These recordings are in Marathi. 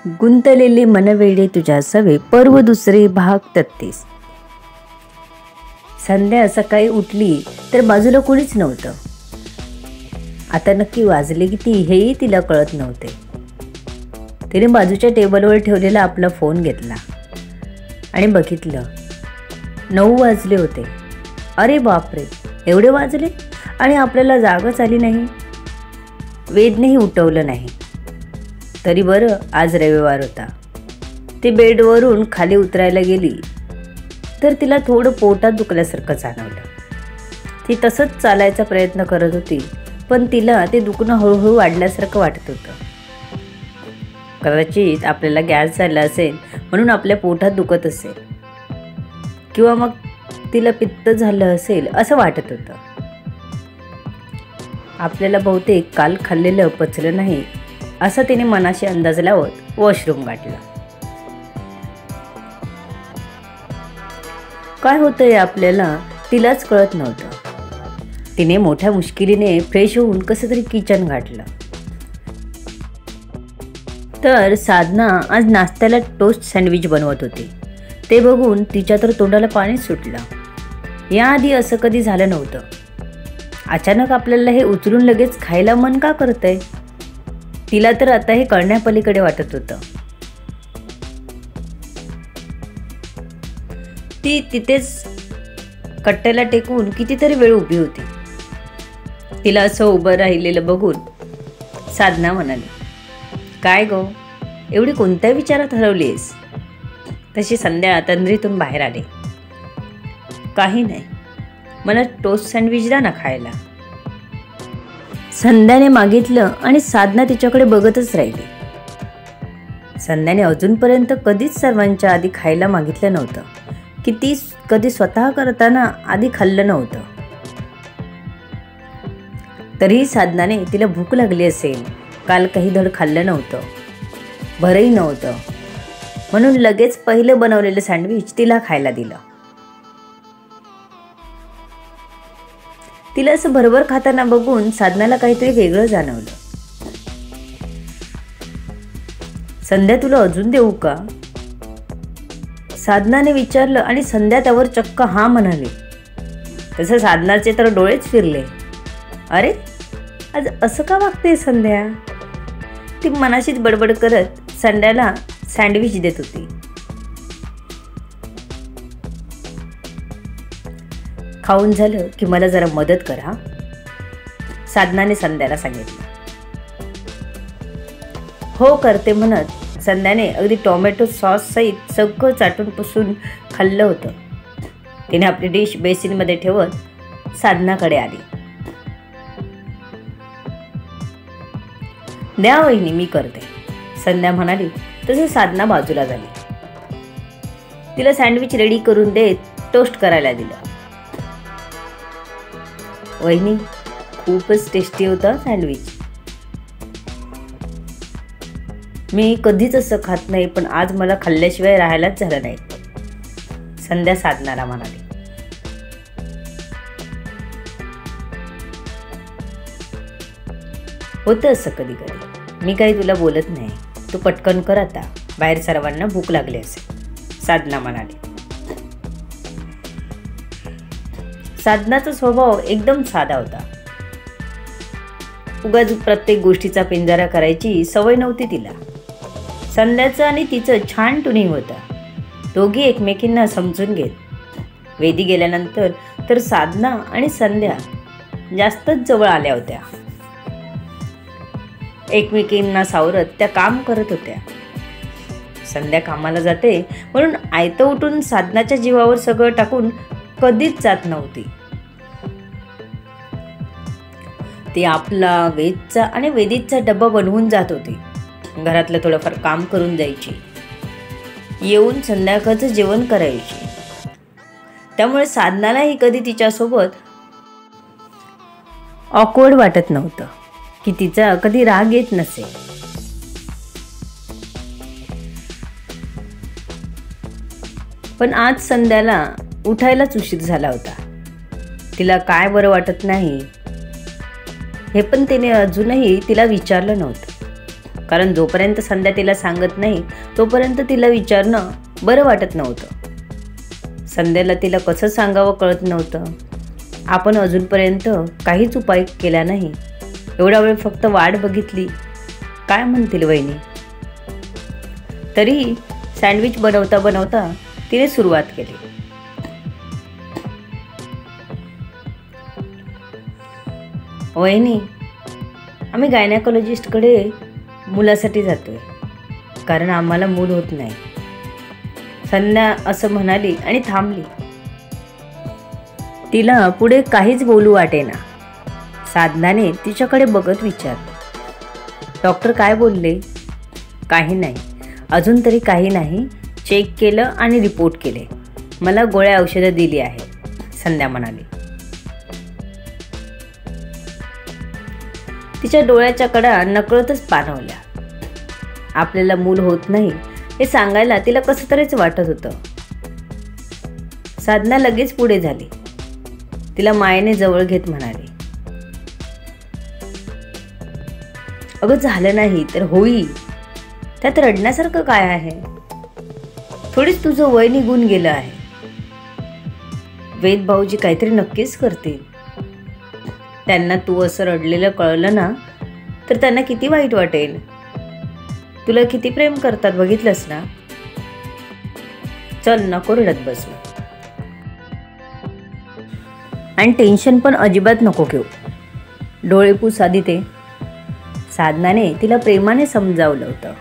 गुंतलेली मनवेडे तुझ्या सवे पर्व दुसरे भाग 33. संध्या सकाळी उठली तर बाजूला कोणीच नव्हतं. आता नक्की वाजले किती हेही तिला कळत नव्हते. तिने बाजूच्या टेबलवर ठेवलेला आपला फोन घेतला आणि बघितलं 9 वाजले होते. अरे बापरे, एवढे वाजले आणि आपल्याला जागच आली नाही. वेदनेही उठवलं नाही. तरी बरं आज रविवार होता. ती बेडवरून खाली उतरायला गेली तर तिला थोडं पोटात दुखल्यासारखं जाणवलं. ती तसंच चालायचा प्रयत्न करत होती, पण तिला ते दुखणं हळूहळू वाढल्यासारखं वाटत होतं. कदाचित आपल्याला गॅस झाला असेल म्हणून आपल्या पोटात दुखत असेल, किंवा मग तिला पित्त झालं असेल असं वाटत होतं. आपल्याला बहुतेक काल खाल्लेलं पचलं नाही असं तिने मनाशी अंदाज लावत वॉशरूम गाठलं. काय होतंय आपल्याला तिलाच कळत नव्हतं. तिने मोठ्या मुश्किलीने फ्रेश होऊन कसं तरी किचन गाठलं. तर साधना आज नाश्त्याला टोस्ट सँडविच बनवत होती. ते बघून तिच्या तर तोंडाला पाणी सुटलं. याआधी असं कधी झालं नव्हतं. अचानक आपल्याला हे उचलून लगेच खायला मन का करतंय? तिला तर आता हे कळण्यापलीकडे वाटत होतं. ती तिथेच कट्ट्याला टेकून कितीतरी वेळ उभी होती. तिला असं उभं राहिलेलं बघून साधना म्हणाली, काय गो, एवढी कोणत्या विचारात हरवलीस? तशी संध्या तंद्रीतून बाहेर आली. काही नाही, मला टोस्ट सँडविच द्या ना खायला. संध्याने मागितलं आणि साधना तिच्याकडे बघतच राहिली. संध्याने अजूनपर्यंत कधीच सर्वांच्या आधी खायला मागितलं नव्हतं, की ती कधी स्वतः करताना आधी खाल्लं नव्हतं. तरीही साधनाने तिला भूक लागली असेल, काल काही धड खाल्लं नव्हतं, बरंही नव्हतं, म्हणून लगेच पहिलं बनवलेलं सँडविच तिला खायला दिलं. तिला असं भरभर खाताना बघून साधनाला काहीतरी वेगळं जाणवलं. संध्या, तुला अजून देऊ का? साधनाने विचारलं आणि संध्या त्यावर चक्क हा म्हणाली. तसं साधनाचे तर डोळेच फिरले. अरे, आज असं का वागते संध्या? ती मनाशीच बडबड करत संध्याला सँडविच देत होती. खाऊन झालं की मला जरा मदत करा, साधनाने संध्याला सांगितलं. हो करते म्हणत संध्याने अगदी टोमॅटो सॉस सहित सगळं चाटून पुसून खाल्लं होतं. तिने आपली डिश बेसिनमध्ये ठेवत साधनाकडे आली. द्या वहिनी, मी करते, संध्या म्हणाली. तसे साधना बाजूला झाली. तिला सँडविच रेडी करून देत टोस्ट करायला दिलं. वहिनी, खूपच टेस्टी होता सँडविच. मी कधीच असं खात नाही, पण आज मला खाल्ल्याशिवाय राहायलाच झालं नाही, संध्या साधनाला म्हणाली. होतं असं कधी कधी. मी काही तुला बोलत नाही, तू पटकन कर आता, बाहेर सर्वांना भूक लागली असेल, साधना म्हणाली. साधनाचा स्वभाव एकदम साधा होता. उगाच प्रत्येक गोष्टीचा पिंजरा करायची सवय नव्हती तिला. संध्याचं आणि तिचं छान ट्युनिंग होतं. दोघी एकमेकींना समजून घेत. वेदी गेल्यानंतर तर साधना आणि संध्या जास्तच जवळ आल्या होत्या. एकमेकींना सावरत त्या काम करत होत्या. संध्या कामाला जाते म्हणून आयतं उठून साधनाच्या जीवावर सगळं टाकून कधीच जात नव्हती. ती आपला, वेदचा आणि वेदीचा डब्बा बनवून जात होती. घरातलं थोडंफार काम करून जायची. येऊन संध्याकाळचं जेवण करायची. त्यामुळे साधनालाही कधी तिच्यासोबत ऑकवर्ड वाटत नव्हतं, की तिचा कधी राग येत नसे. पण आज संध्याला उठायलाच उशीर झाला होता. तिला काय बरं वाटत नाही हे पण तिने अजूनही तिला विचारलं नव्हतं. कारण जोपर्यंत संध्या तिला सांगत नाही तोपर्यंत तिला विचारणं बरं वाटत नव्हतं. संध्याला तिला कसं सांगावं कळत नव्हतं. आपण अजूनपर्यंत काहीच उपाय केला नाही. एवढा वेळ फक्त वाट बघितली. काय म्हणतील वहिनी. तरी सँडविच बनवता बनवता तिने सुरुवात केली. वहिनी, आम्ही गायनेकोलॉजिस्टकडे मुलासाठी जातोय कारण आम्हाला मूल होत नाही. संध्या असं म्हणाली आणि थांबली. तिला पुढे काहीच बोलू वाटेना. साधनाने तिच्याकडे बघत विचारलं, डॉक्टर काय बोलले? काही नाही, अजून तरी काही नाही. चेक केलं आणि रिपोर्ट केले. मला गोळ्या औषधं दिली आहेत, संध्या म्हणाली. तिच्या डोळ्याच्या कडा नकळतच पाणवल्या. आपल्याला मूल होत नाही हे सांगायला तिला कसं तरीच वाटत होतं. साधना लगेच पुढे झाली. तिला मायेने जवळ घेत म्हणाली, अगं झालं नाही तर होईल, त्यात रडण्यासारखं काय आहे? थोडीच तुझं वय निघून गेलं आहे. वेद भाऊजी काहीतरी नक्कीच करतील. त्यांना तू असं रडलेलं कळलं ना तर त्यांना किती वाईट वाटेल. तुला किती प्रेम करतात बघितलंस ना. चल, नको रडत बसू आणि टेन्शन पण अजिबात नको घेऊ. डोळे पुस आधी ते. साधनाने तिला प्रेमाने समजावलं होतं.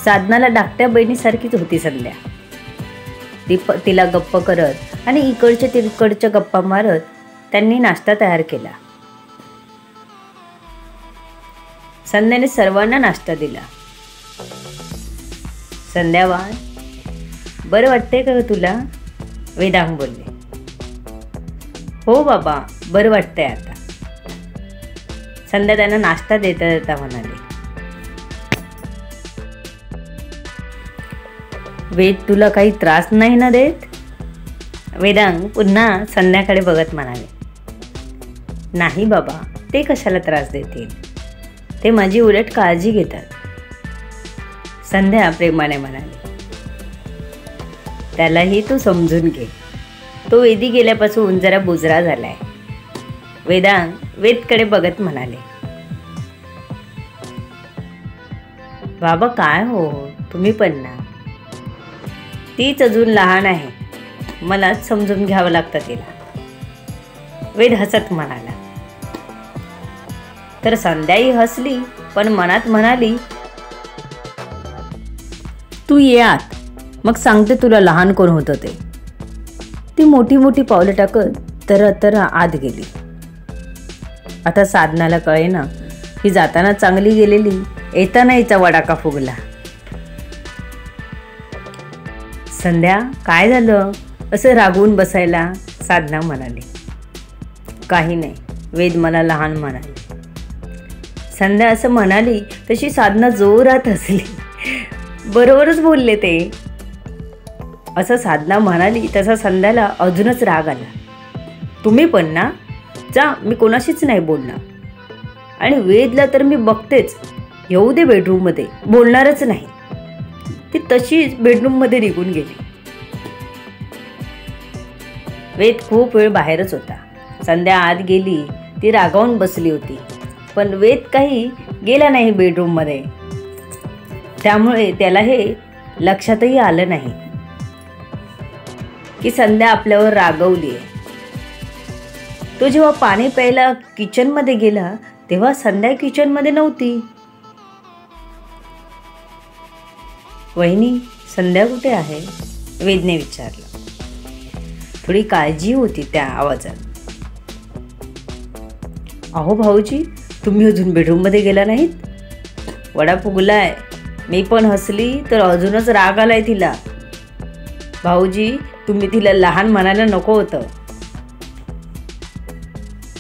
साधनाला धाकट्या बहिणीसारखीच होती संध्या. तिला गप्प करत आणि इकडच्या तिकडच्या गप्पा मारत त्यांनी नाश्ता तयार केला. संध्याने सर्वांना नाश्ता दिला. संध्यावान, बरं वाटतंय का तुला? वेदांग बोलले. हो बाबा, बरं वाटतंय आता, संध्या त्यांना नाश्ता देता देता म्हणाली. वेद तुला काही त्रास नाही ना देत? वेदांग पुन्हा संध्याकडे बघत म्हणाले. नाही बाबा, ते कशाला त्रास देतील, ते माझी उलट काळजी घेतात, संध्या प्रेमाने म्हणाली. त्यालाही तू समजून घे. तो वेदी गेल्यापासून जरा बुजरा झालाय. वेदांग वेदकडे बघत म्हणाले. बाबा काय हो, तुम्ही पण ना. तीच अजून लहान आहे, मलाच समजून घ्यावं लागतं तिला, वेद हसत म्हणाला. तर संध्याही हसली पण मनात म्हणाली, तू ये आत, मग सांगते तुला लहान कोण होतं ते. ती मोठी मोठी पावलं टाकत तर आत गेली. आता साधनाला कळेना ही जाताना चांगली गेलेली, येताना हिचा वडाका फुगला. संध्या काय झालं असं रागवून बसायला? साधना म्हणाली. काही नाही, वेद मला लहान म्हणाले. संध्या असं म्हणाली तशी साधना जोरात हसली. बरोबरच बोलले ते, असं साधना म्हणाली तसा संध्याला अजूनच राग आला. तुम्ही पण ना, जा, मी कोणाशीच नाही बोलणार. आणि वेदला तर मी बघतेच, येऊ दे बेडरूममध्ये, बोलणारच नाही. ती तशीच बेडरूममध्ये निघून गेली. वेद खूप वेळ बाहेरच होता. संध्या आत गेली. ती रागावून बसली होती, पण वेद काही गेला नाही बेडरूममध्ये. त्यामुळे त्याला हे लक्षातही आलं नाही की संध्या आपल्यावर रागवली आहे. तो जेव्हा पाणी प्यायला किचनमध्ये गेला तेव्हा संध्या किचनमध्ये नव्हती. वहिनी, संध्या कुठे आहे? वेदने विचारलं. थोडी काळजी होती त्या आवाजात. अहो भाऊजी, तुम्ही अजून बेडरूममध्ये गेला नाहीत? वडा फुगलाय. मी पण हसली तर अजूनच राग आलाय तिला. भाऊजी, तुम्ही तिला लहान म्हणायला नको होतं,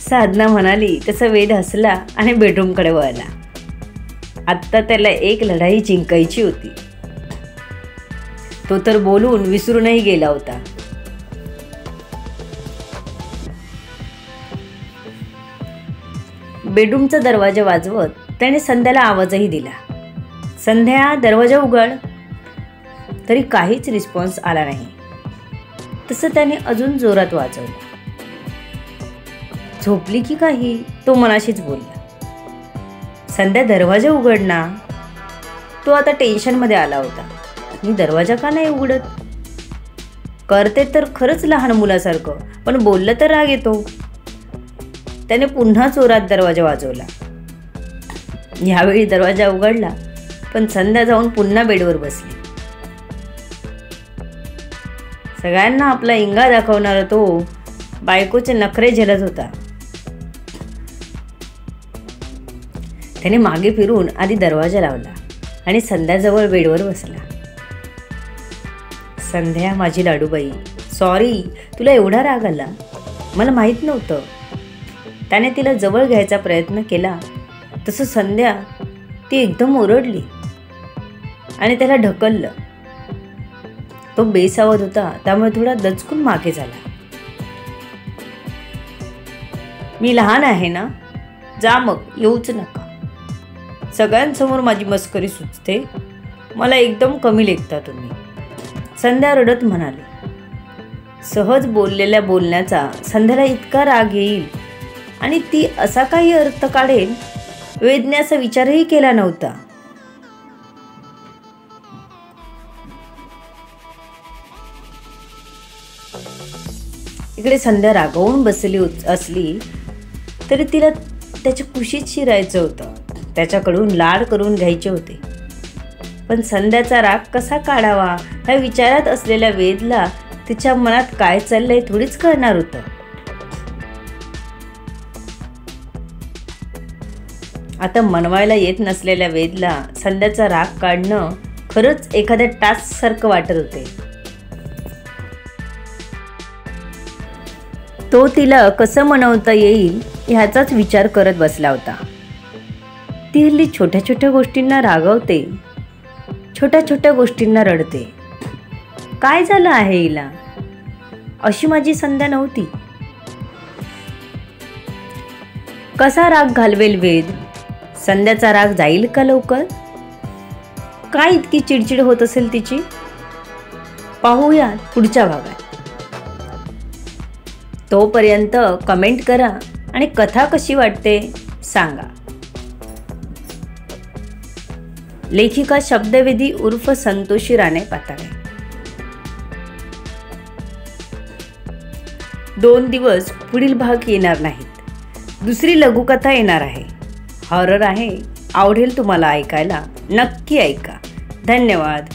साधना म्हणाली. तसं वेद हसला आणि बेडरूमकडे वळला. आत्ता त्याला एक लढाई जिंकायची होती. तो तर बोलून विसरूनही गेला होता. बेडरूमचा दरवाजा वाजवत त्याने संध्याला आवाजही दिला, संध्या दरवाजा उघड. तरी काहीच रिस्पॉन्स आला नाही. तसं त्याने अजून जोरात वाजवलं. झोपली की काही, तो मनाशीच बोलला. संध्या दरवाजा उघड ना. तो आता टेन्शनमध्ये आला होता. मी दरवाजा का नाही उघडत? करते तर खरंच लहान मुलासारखं, पण बोललं तर राग येतो. त्याने पुन्हा जोरात दरवाजा वाजवला. यावेळी दरवाजा उघडला, पण संध्या जाऊन पुन्हा बेडवर बसली. सगळ्यांना आपला इंगा दाखवणारा तो बायकोचे नखरे झेलत होता. त्याने मागे फिरून आधी दरवाजा लावला आणि संध्याजवळ बेडवर बसला. संध्या माझी लाडूबाई, सॉरी, तुला एवढा राग आला? मला माहीत नव्हतं. त्याने तिला जवळ घ्यायचा प्रयत्न केला. तसं संध्या ती एकदम ओरडली आणि त्याला ढकललं. तो बेसावध होता, त्यामुळे थोडा दचकून मागे झाला. मी लहान आहे ना, जा मग, येऊच नका. सगळ्यांसमोर माझी मस्करी सुचते. मला एकदम कमी लेखता तुम्ही. संध्या रडत म्हणाली. सहज बोललेल्या बोलण्याचा संध्याला इतका राग येईल आणि ती असा काही अर्थ काढेल, वेदण्याचा विचारही केला नव्हता. इकडे संध्या रागावून बसली असली तरी तिला त्याच्या कुशीत शिरायचं होतं. त्याच्याकडून लाड करून घ्यायचे होते. पण संध्याचा राग कसा काढावा ह्या विचारात असलेल्या वेदला तिच्या मनात काय चाललंय थोडीच कळणार होतं. आता मनवायला येत नसलेल्या वेदला संध्याचा राग काढणं खरंच एखाद्या टास्क सारखं वाटत होते. तो तिला कसं मनवता येईल ह्याचाच विचार करत बसला होता. ती हल्ली छोट्या छोट्या गोष्टींना रागवते, छोट्या छोट्या गोष्टींना रडते. काय झालं आहे हिला? अशी माझी संध्या नव्हती. कसा राग घालवेल वेद? संध्याचा राग जाईल का लवकर? काय इतकी चिडचिड होत असेल तिची? पाहूया पुढच्या भागात. तोपर्यंत कमेंट करा आणि कथा कशी वाटते सांगा. लेखिका शब्दवेदी उर्फ संतोषी राणे पाताळे. 2 दिवस पुढील भाग येणार नाहीत. दुसरी लघुकथा येणार आहे. हॉरर आहे. आवडेल तुम्हाला ऐकायला. नक्की ऐका. धन्यवाद.